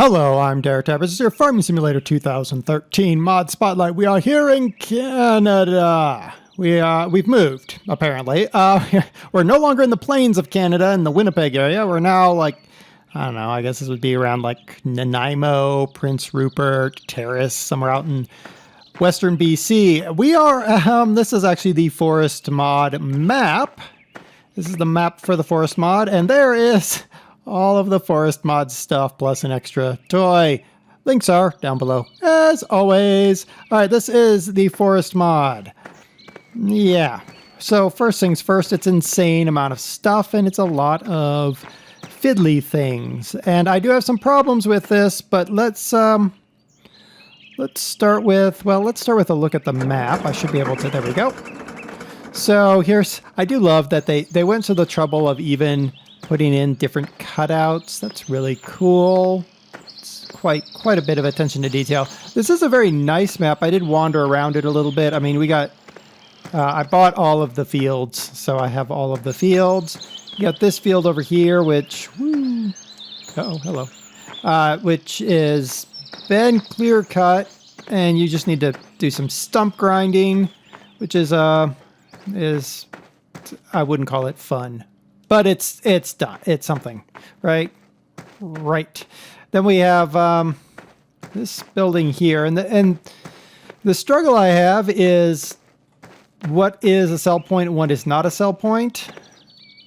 Hello, I'm DerTebbers. This is your Farming Simulator 2013 Mod Spotlight. We are here in Canada. We've moved, apparently. We're no longer in the plains of Canada in the Winnipeg area. We're now like, I don't know, I guess this would be around like Nanaimo, Prince Rupert, Terrace, somewhere out in western BC. We are, this is actually the Forest Mod map. This is the map for the Forest Mod, and there is all of the Forest Mod stuff plus an extra toy. Links are down below, as always. All right, this is the Forest Mod. Yeah, so first things first, it's insane amount of stuff, and it's a lot of fiddly things. And I do have some problems with this, but let's start with, well, let's start with a look at the map. I should be able to, there we go. So here's, I do love that they went to the trouble of even putting in different cutouts. That's really cool. It's quite a bit of attention to detail. This is a very nice map. I did wander around it a little bit. I mean, we got, I bought all of the fields, so I have all of the fields. You got this field over here, which, uh-oh, hello, which is been clear cut, and you just need to do some stump grinding, which is I wouldn't call it fun. But it's done. It's something, right? Right. Then we have this building here, and the struggle I have is what is a sell point and what is not a sell point.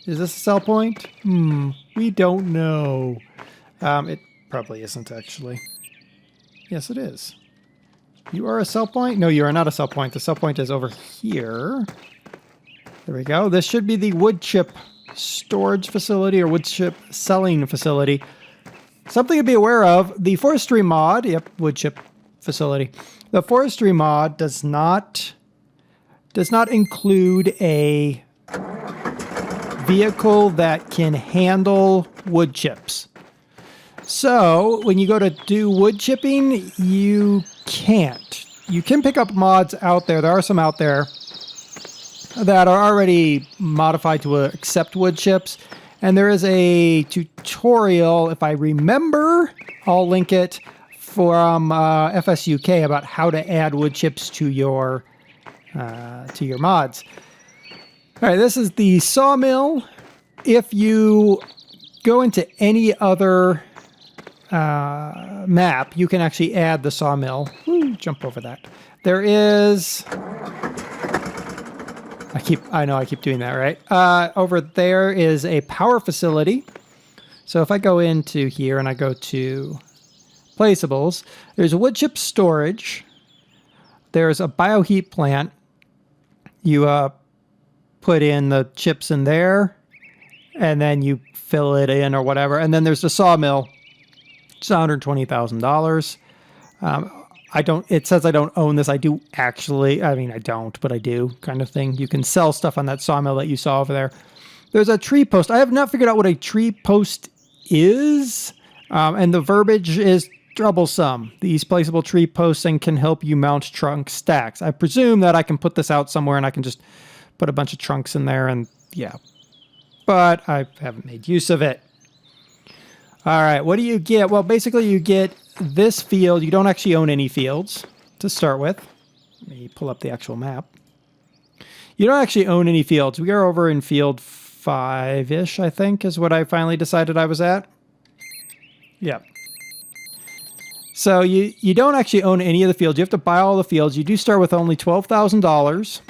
Is this a sell point? We don't know. It probably isn't actually. Yes, it is. You are a sell point? No, you are not a sell point. The sell point is over here. There we go. This should be the wood chip storage facility or wood chip selling facility. Something to be aware of, the forestry mod, yep, wood chip facility. The forestry mod does not include a vehicle that can handle wood chips. So when you go to do wood chipping, you can't. You can pick up mods out there. There are some out there that are already modified to accept wood chips. And there is a tutorial, if I remember, I'll link it, from FSUK about how to add wood chips to your mods. All right, this is the sawmill. If you go into any other map, you can actually add the sawmill. Jump over that. There is... I know I keep doing that, right? Over there is a power facility. So if I go into here and I go to placeables, there's a wood chip storage. There's a bioheat plant. You put in the chips in there, and then you fill it in or whatever. And then there's the sawmill. It's $120,000. It says I don't own this. I do actually. I mean, I don't, but I do, kind of thing. You can sell stuff on that sawmill that you saw over there. There's a tree post. I have not figured out what a tree post is, and the verbiage is troublesome. These placeable tree posting can help you mount trunk stacks. I presume that I can put this out somewhere and I can just put a bunch of trunks in there, and yeah. But I haven't made use of it. All right, what do you get? Well, basically you get this field. You don't actually own any fields to start with. Let me pull up the actual map. You don't actually own any fields. We are over in field 5-ish, I think, is what I finally decided I was at. Yeah. So you don't actually own any of the fields. You have to buy all the fields. You do start with only $12,000.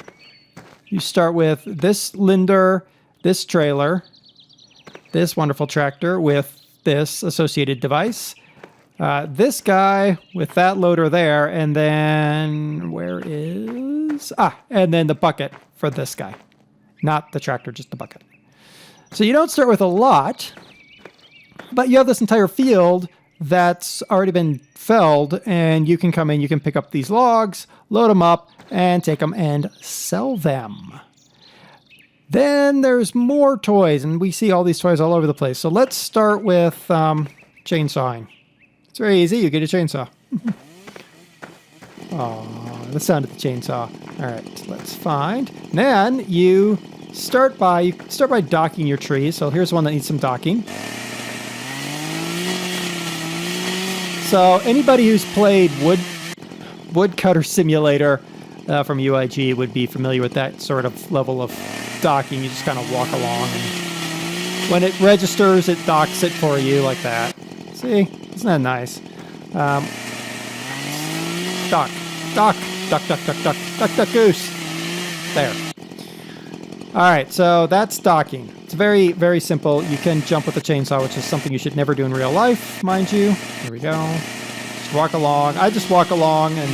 You start with this Linder, this trailer, this wonderful tractor with this associated device, this guy with that loader there, and then and then the bucket for this guy. Not the tractor, just the bucket. So you don't start with a lot, but you have this entire field that's already been felled, and you can come in, you can pick up these logs, load them up, and take them and sell them. Then there's more toys, and we see all these toys all over the place. So let's start with chainsawing. It's very easy. You get a chainsaw. Oh, the sound of the chainsaw. All right, let's find. Then you start by docking your tree. So here's one that needs some docking. So anybody who's played Woodcutter Simulator from UIG would be familiar with that sort of level of docking. You just kind of walk along, and when it registers, it docks it for you like that. See? Isn't that nice? Dock, dock, duck, duck, duck, duck, duck, duck, goose. There. All right, so that's docking. It's very, very simple. You can jump with a chainsaw, which is something you should never do in real life, mind you. Here we go. Just walk along. I just walk along, and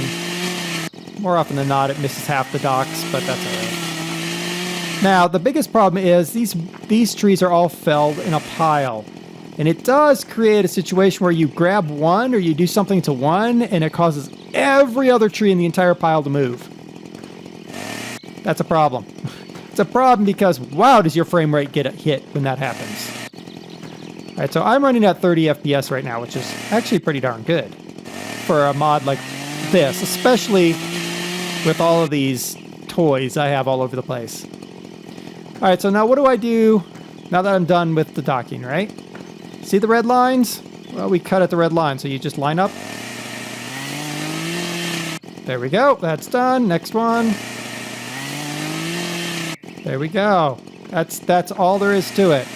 more often than not, it misses half the docks, but that's all right. Now, the biggest problem is these trees are all felled in a pile. And it does create a situation where you grab one or you do something to one, and it causes every other tree in the entire pile to move. That's a problem. It's a problem because, wow, does your frame rate get hit when that happens. All right, so I'm running at 30 FPS right now, which is actually pretty darn good for a mod like this, especially with all of these toys I have all over the place. All right, so now what do I do now that I'm done with the docking, right? See the red lines? Well, we cut at the red line, so you just line up. There we go. That's done. Next one. There we go. That's all there is to it.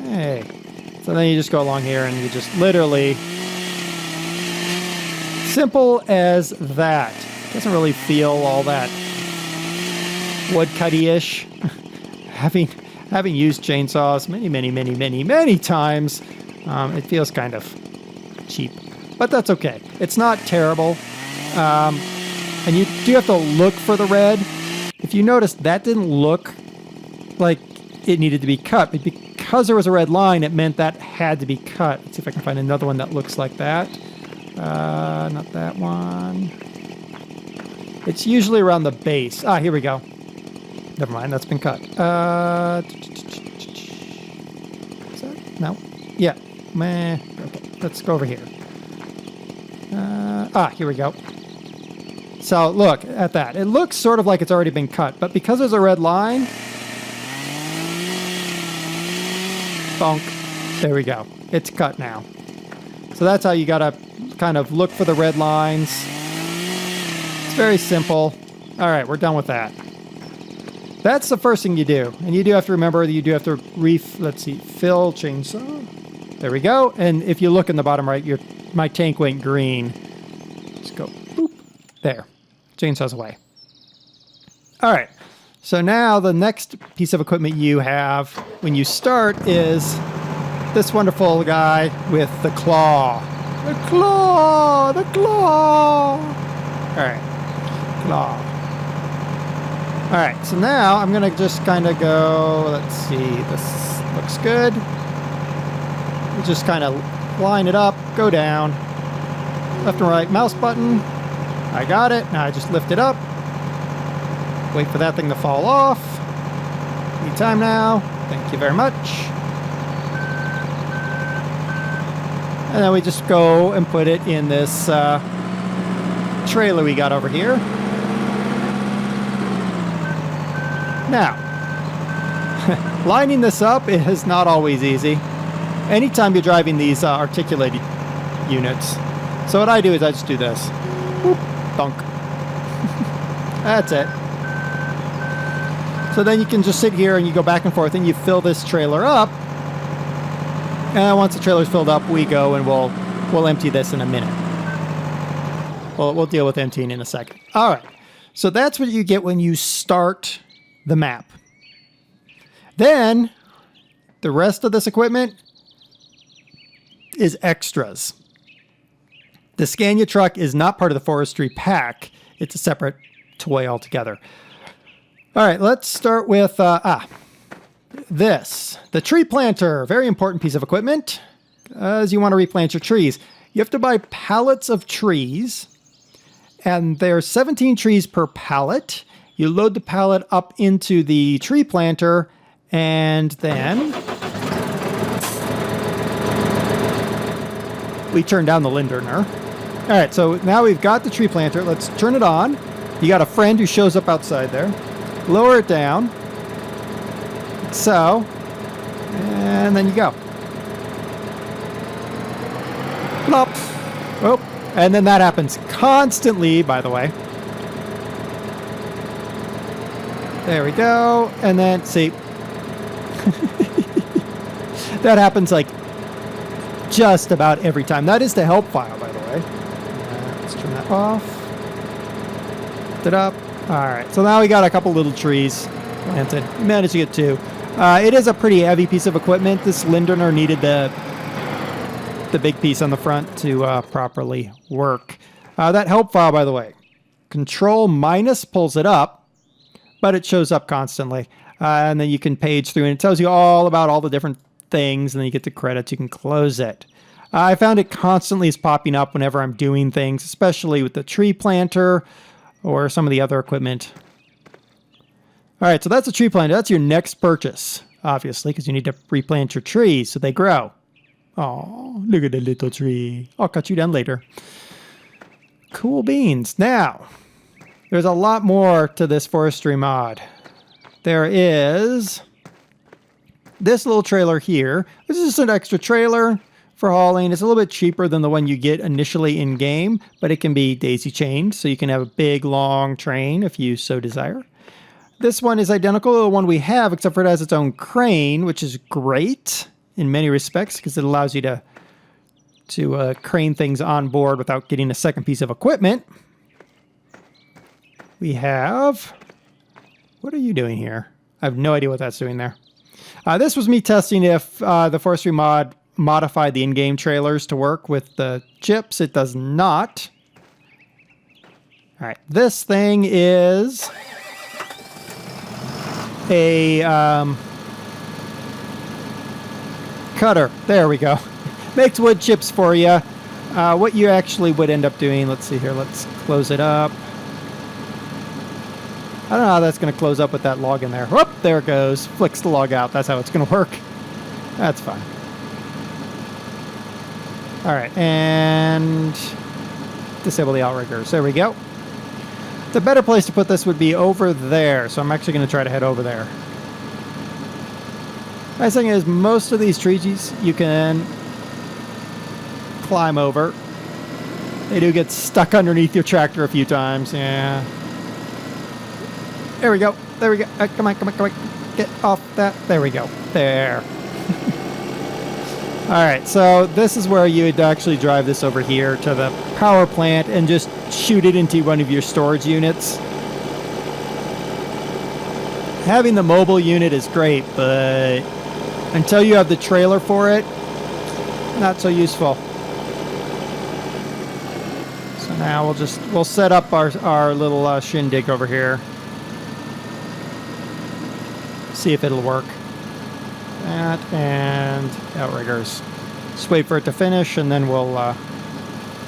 Okay. So then you just go along here and you just literally... Simple as that. Doesn't really feel all that woodcutty-ish. Having used chainsaws many times, it feels kind of cheap. But that's okay. It's not terrible. And you do have to look for the red. If you notice, that didn't look like it needed to be cut. But because there was a red line, it meant that had to be cut. Let's see if I can find another one that looks like that. Not that one. It's usually around the base. Ah, here we go. Never mind, that's been cut. Is that? No. Yeah. Meh. Okay, let's go over here. Here we go. So look at that. It looks sort of like it's already been cut, but because there's a red line, bonk, there we go. It's cut now. So that's how you gotta kind of look for the red lines. It's very simple. All right, we're done with that. That's the first thing you do. And you do have to remember that you do have to fill chainsaw. There we go. And if you look in the bottom right, my tank went green. Just go boop. There. Chainsaw's away. All right. So now the next piece of equipment you have when you start is this wonderful guy with the claw. The claw! The claw! All right. Claw. All right. So now I'm going to just kind of go, let's see. This looks good. We just kind of line it up, go down. Left and right mouse button. I got it. Now I just lift it up. Wait for that thing to fall off. Need time now. Thank you very much. And then we just go and put it in this trailer we got over here. Now, lining this up is not always easy. Anytime you're driving these articulated units. So what I do is I just do this. Whoop, dunk. That's it. So then you can just sit here and you go back and forth and you fill this trailer up. And once the trailer's filled up, we go and we'll empty this in a minute. We'll deal with emptying in a second. All right. So that's what you get when you start the map. Then the rest of this equipment is extras. The Scania truck is not part of the forestry pack. It's a separate toy altogether. All right, let's start with this. The tree planter, very important piece of equipment as you want to replant your trees. You have to buy pallets of trees, and there's 17 trees per pallet. You load the pallet up into the tree planter, and then we turn down the Linderner. All right, so now we've got the tree planter. Let's turn it on. You got a friend who shows up outside there. Lower it down. So, and then you go. Plop. Oh, and then that happens constantly, by the way. There we go. And then, see. That happens like just about every time. That is the help file, by the way. Let's turn that off. Lift it up. All right. So now we got a couple little trees planted. We managed to get two. It is a pretty heavy piece of equipment. This Linderner needed the big piece on the front to properly work. That help file, by the way, Control minus pulls it up, but it shows up constantly. And then you can page through, and it tells you all about all the different things, and then you get the credits. You can close it. I found it constantly is popping up whenever I'm doing things, especially with the tree planter or some of the other equipment. All right, so that's a tree planter. That's your next purchase, obviously, because you need to replant your trees so they grow. Oh, look at the little tree. I'll cut you down later. Cool beans. Now, there's a lot more to this forestry mod. There is this little trailer here. This is just an extra trailer for hauling. It's a little bit cheaper than the one you get initially in game, but it can be daisy chained, so you can have a big, long train if you so desire. This one is identical to the one we have, except for it has its own crane, which is great in many respects because it allows you to crane things on board without getting a second piece of equipment. We have... What are you doing here? I have no idea what that's doing there. This was me testing if the forestry mod modified the in-game trailers to work with the chips. It does not. All right, this thing is a cutter. There we go. Makes wood chips for you. What you actually would end up doing, let's see here, let's close it up. I don't know how that's going to close up with that log in there. Whoop, there it goes. Flicks the log out. That's how it's going to work. That's fine. All right, and disable the outriggers. There we go. The better place to put this would be over there, so I'm actually going to try to head over there. Nice thing is, most of these trees you can climb over. They do get stuck underneath your tractor a few times, yeah. There we go. There we go. Come on, come on, come on. Get off that. There we go. There. All right, so this is where you would actually drive this over here to the power plant and just shoot it into one of your storage units. Having the mobile unit is great, but until you have the trailer for it, not so useful. So now we'll set up our little shindig over here. See if it'll work. That and outriggers. Just wait for it to finish, and then we'll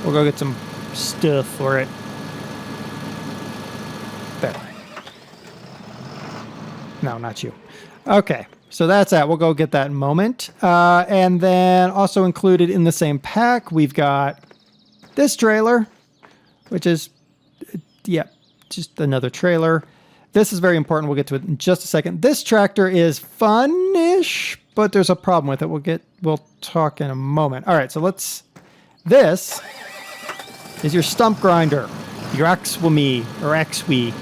go get some stuff for it. There. No, not you. Okay, so that's that. We'll go get that in a moment. And then also included in the same pack, we've got this trailer, which is, yeah, just another trailer. This is very important. We'll get to it in just a second. This tractor is fun-ish, but there's a problem with it. We'll talk in a moment. All right, so this is your stump grinder, your Axwami or Axwe.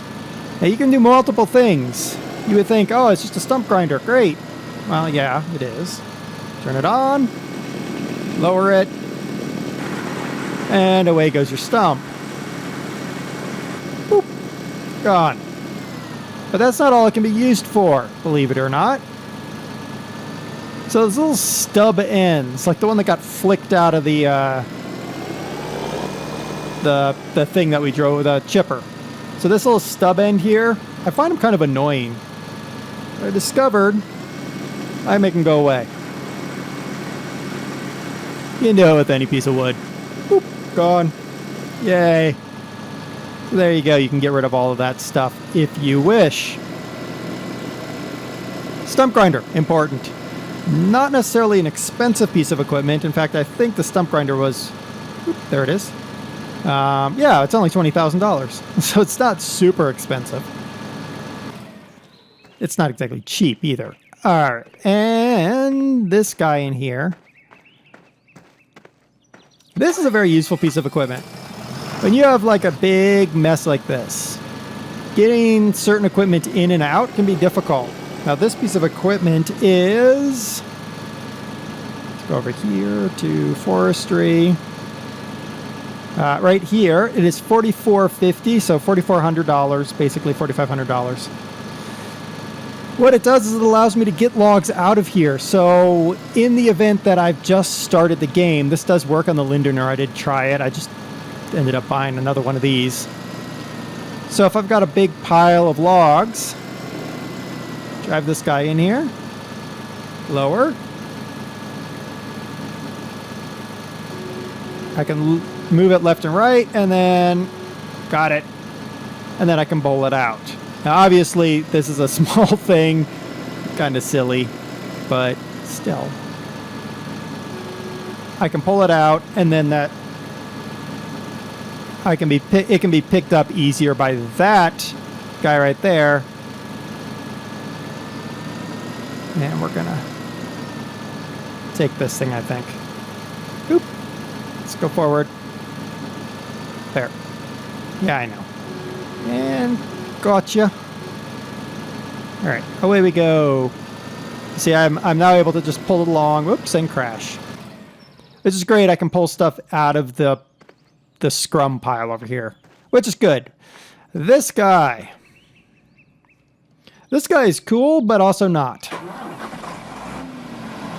Now you can do multiple things. You would think, oh, it's just a stump grinder. Great. Well, yeah, it is. Turn it on, lower it, and away goes your stump. Boop. Gone. But that's not all it can be used for, believe it or not. So those little stub ends, like the one that got flicked out of the thing that we drove, the chipper. So this little stub end here, I find them kind of annoying. I discovered I make them go away. You know, with any piece of wood. Boop, gone. Yay. So there you go. You can get rid of all of that stuff if you wish. Stump grinder, important. Not necessarily an expensive piece of equipment. In fact, I think the stump grinder was... Whoop, there it is. Yeah, it's only $20,000. So it's not super expensive. It's not exactly cheap either. All right. And this guy in here. This is a very useful piece of equipment. When you have like a big mess like this, getting certain equipment in and out can be difficult. Now this piece of equipment is, let's go over here to forestry. Right here, it is $44.50, so $4,400, basically $4,500. What it does is it allows me to get logs out of here. So in the event that I've just started the game, this does work on the Linderner. I did try it. I just ended up buying another one of these. So if I've got a big pile of logs, drive this guy in here, lower. I can move it left and right, and then got it. And then I can bowl it out. Now, obviously, this is a small thing, kind of silly, but still. I can pull it out, and then that it can be picked up easier by that guy right there. And we're gonna take this thing, I think. Oop. Let's go forward. There. Yeah, I know. And gotcha. All right, away we go. See, I'm now able to just pull it along. Whoops, and crash. This is great. I can pull stuff out of the scrum pile over here, which is good. This guy is cool, but also not.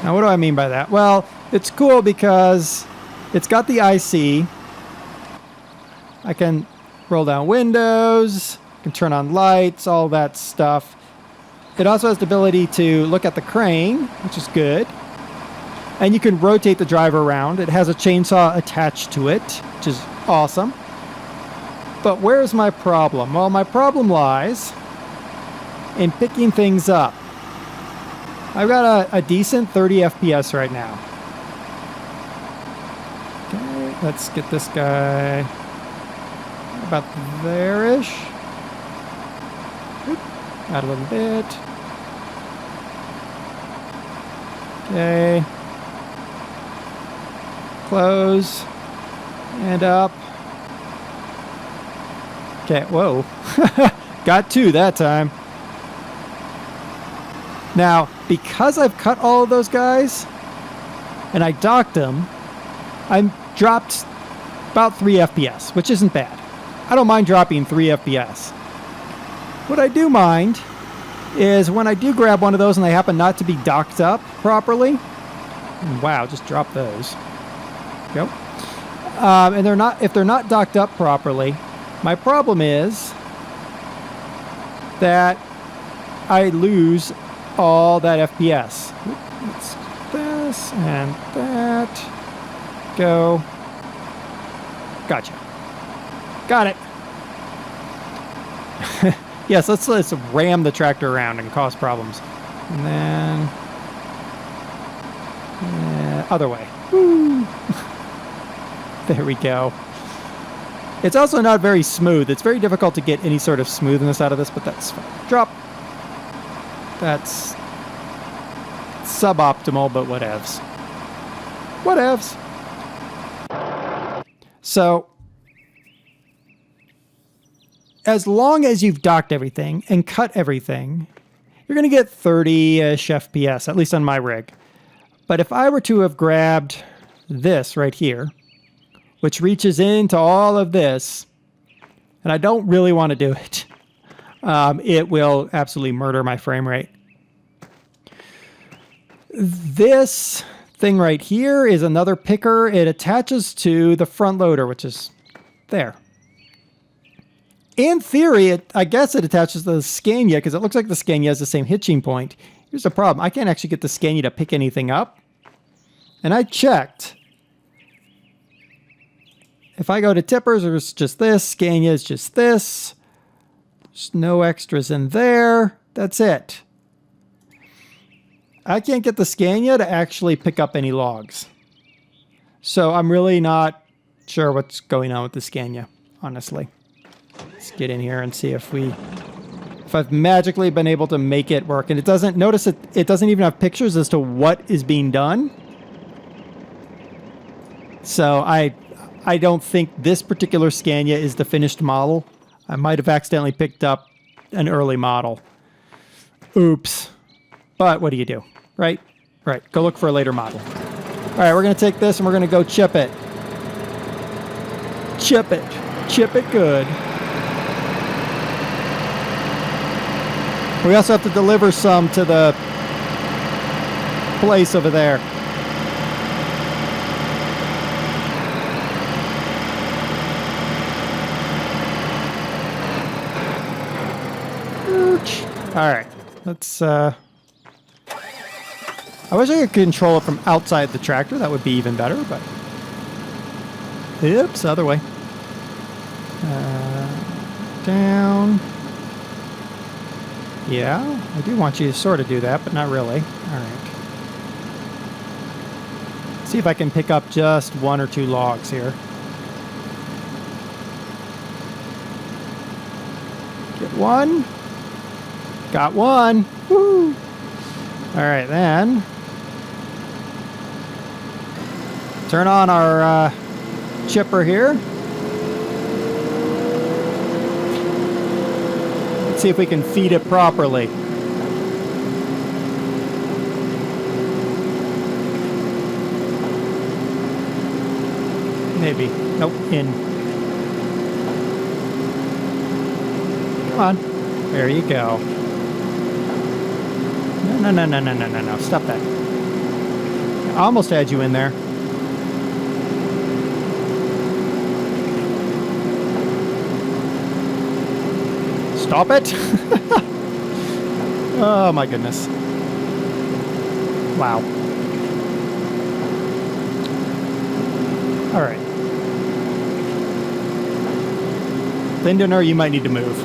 Now, what do I mean by that? Well, it's cool because it's got the IC. I can roll down windows, I can turn on lights, all that stuff. It also has the ability to look at the crane, which is good. And you can rotate the driver around. It has a chainsaw attached to it, which is awesome. But where's my problem? Well, my problem lies in picking things up. I've got a decent 30 FPS right now. Okay, let's get this guy about there-ish. Oop, out a little bit. Okay. Close. And up. Okay, whoa. Got two that time. Now, because I've cut all of those guys, and I docked them, I dropped about 3 FPS, which isn't bad. I don't mind dropping 3 FPS. What I do mind is when I do grab one of those and they happen not to be docked up properly. Wow, just drop those. Go. And if they're not docked up properly, my problem is that I lose all that FPS. It's this and that. Go. Gotcha. Got it. Yes, let's ram the tractor around and cause problems. And then other way. Woo. There we go. It's also not very smooth. It's very difficult to get any sort of smoothness out of this, but that's fine. Drop. That's suboptimal, but whatevs. Whatevs. So, as long as you've docked everything and cut everything, you're going to get 30-ish FPS, at least on my rig. But if I were to have grabbed this right here, which reaches into all of this, and I don't really want to do it, it will absolutely murder my frame rate. This thing right here is another picker. It attaches to the front loader, which is there. In theory, I guess it attaches to the Scania because it looks like the Scania has the same hitching point. Here's the problem. I can't actually get the Scania to pick anything up. And I checked. If I go to tippers, it's just this. Scania is just this. There's no extras in there. That's it. I can't get the Scania to actually pick up any logs. So I'm really not sure what's going on with the Scania, honestly. Let's get in here and see if I've magically been able to make it work. And it doesn't, notice it doesn't even have pictures as to what is being done. So I don't think this particular Scania is the finished model. I might have accidentally picked up an early model. Oops. But what do you do? Right? Right. Go look for a later model. All right, we're going to take this and we're going to go chip it. Chip it. Chip it good. We also have to deliver some to the place over there. All right, let's, I wish I could control it from outside the tractor. That would be even better, but... Oops, other way. Down. Yeah, I do want you to sort of do that, but not really. All right. See if I can pick up just 1 or 2 logs here. Get 1. Got 1. Woo! All right, then. Turn on our chipper here. Let's see if we can feed it properly. Maybe. Nope, in. Come on. There you go. No. Stop that. I almost had you in there. Stop it. Oh my goodness. Wow. All right. Lindoner, you might need to move.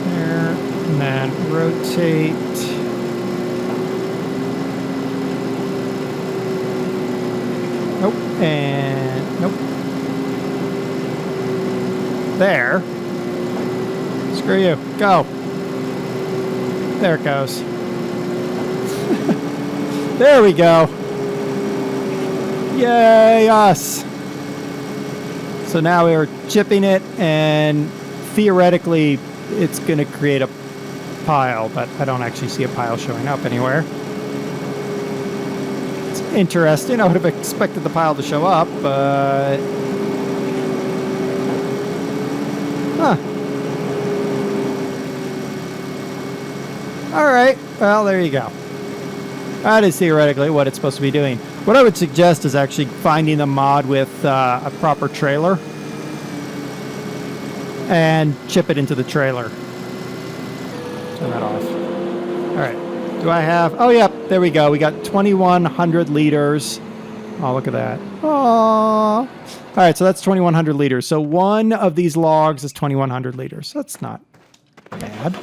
There. And then rotate. Nope. And nope. There. Screw you. Go. There it goes. There we go. Yay, us. So now we're chipping it, and theoretically it's going to create a pile, but I don't actually see a pile showing up anywhere. It's interesting. I would have expected the pile to show up, but... Huh. All right. Well, there you go. That is theoretically what it's supposed to be doing. What I would suggest is actually finding a mod with a proper trailer and chip it into the trailer. Turn that off. All right. Do I have... Oh, yeah. There we go. We got 2,100 liters. Oh, look at that. Aww. All right. So that's 2,100 liters. So one of these logs is 2,100 liters. That's not bad.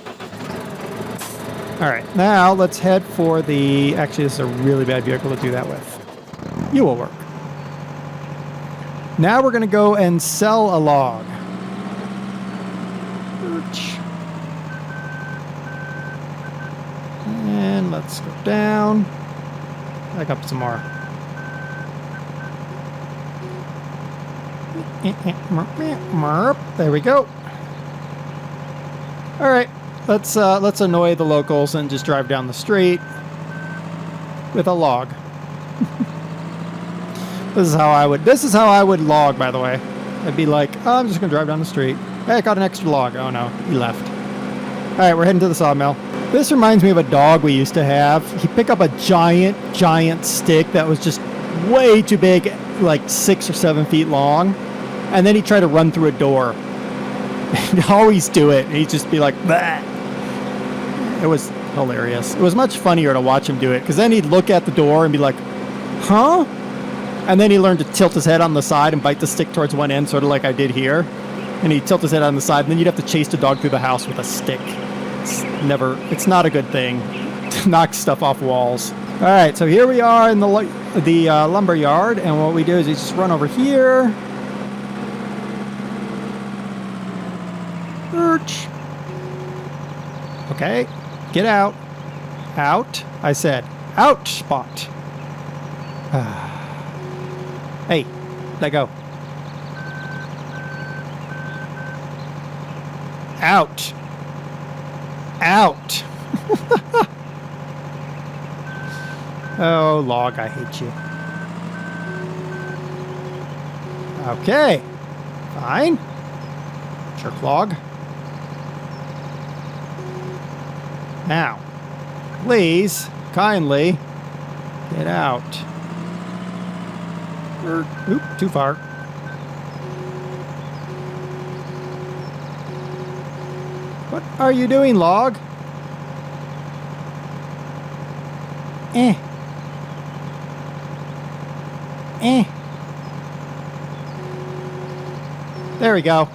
All right, now let's head for the... Actually, this is a really bad vehicle to do that with. You will work. Now we're going to go and sell a log. And let's go down. Back up some more. There we go. All right. Let's annoy the locals and just drive down the street with a log. This is how I would log, by the way. I'd be like, oh, I'm just gonna drive down the street. Hey, I got an extra log. Oh no, he left. All right, we're heading to the sawmill. This reminds me of a dog we used to have. He'd pick up a giant stick that was just way too big, like 6 or 7 feet long, and then he'd try to run through a door. He'd always do it. He'd just be like, bah. It was hilarious. It was much funnier to watch him do it, because then he'd look at the door and be like, huh? And then he learned to tilt his head on the side and bite the stick towards one end, sort of like I did here. And he'd tilt his head on the side, and then you'd have to chase the dog through the house with a stick. It's not a good thing to knock stuff off walls. All right, so here we are in the lumber yard, and what we do is we just run over here. Okay, get out. Out. I said out, Spot. Hey, let go. Out. Out. Oh, log, I hate you. Okay. Fine. Jerk log. Now, please, kindly, get out. Oop, too far. What are you doing, log? Eh. There we go.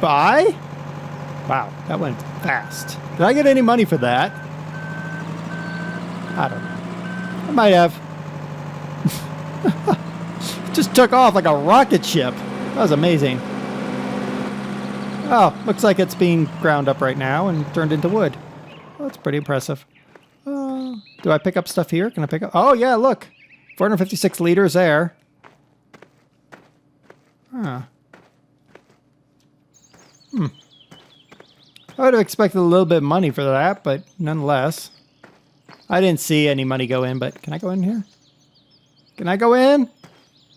Bye? Wow, that went fast. Did I get any money for that? I don't know. I might have. Just took off like a rocket ship. That was amazing. Oh, looks like it's being ground up right now and turned into wood. Well, that's pretty impressive. Do I pick up stuff here? Can I pick up? Oh, yeah, look. 456 liters there. Huh. I would have expected a little bit of money for that, but nonetheless. I didn't see any money go in, but can I go in here? Can I go in?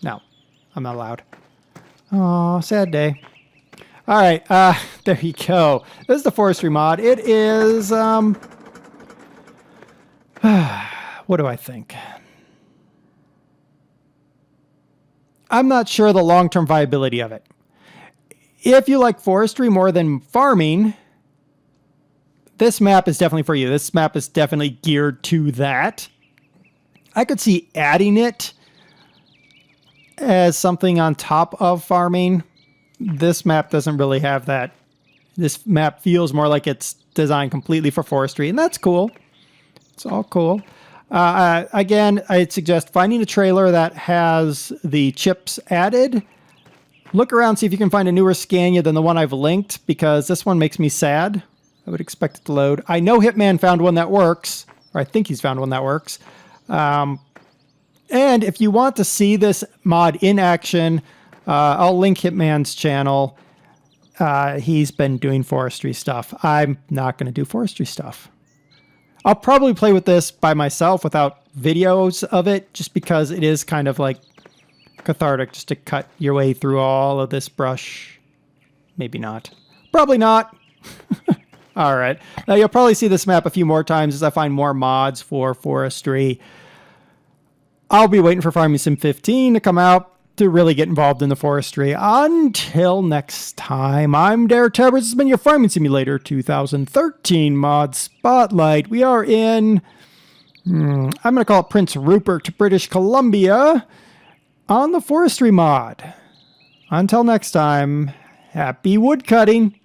No, I'm not allowed. Oh, sad day. All right, there you go. This is the forestry mod. It is, what do I think? I'm not sure the long-term viability of it. If you like forestry more than farming, this map is definitely for you. This map is definitely geared to that. I could see adding it as something on top of farming. This map doesn't really have that. This map feels more like it's designed completely for forestry, and that's cool. It's all cool. Again, I'd suggest finding a trailer that has the chips added. Look around, see if you can find a newer Scania than the one I've linked, because this one makes me sad. I would expect it to load. I know Hitman found one that works, or I think he's found one that works. And if you want to see this mod in action, I'll link Hitman's channel. He's been doing forestry stuff. I'm not going to do forestry stuff. I'll probably play with this by myself without videos of it, just because it is kind of like cathartic just to cut your way through all of this brush. Maybe not. Probably not. All right. Now you'll probably see this map a few more times as I find more mods for forestry. I'll be waiting for Farming Sim 15 to come out to really get involved in the forestry. Until next time, I'm DerTebbers. This has been your Farming Simulator 2013 mod spotlight. We are in, I'm going to call it Prince Rupert, British Columbia, on the forestry mod. Until next time, happy woodcutting.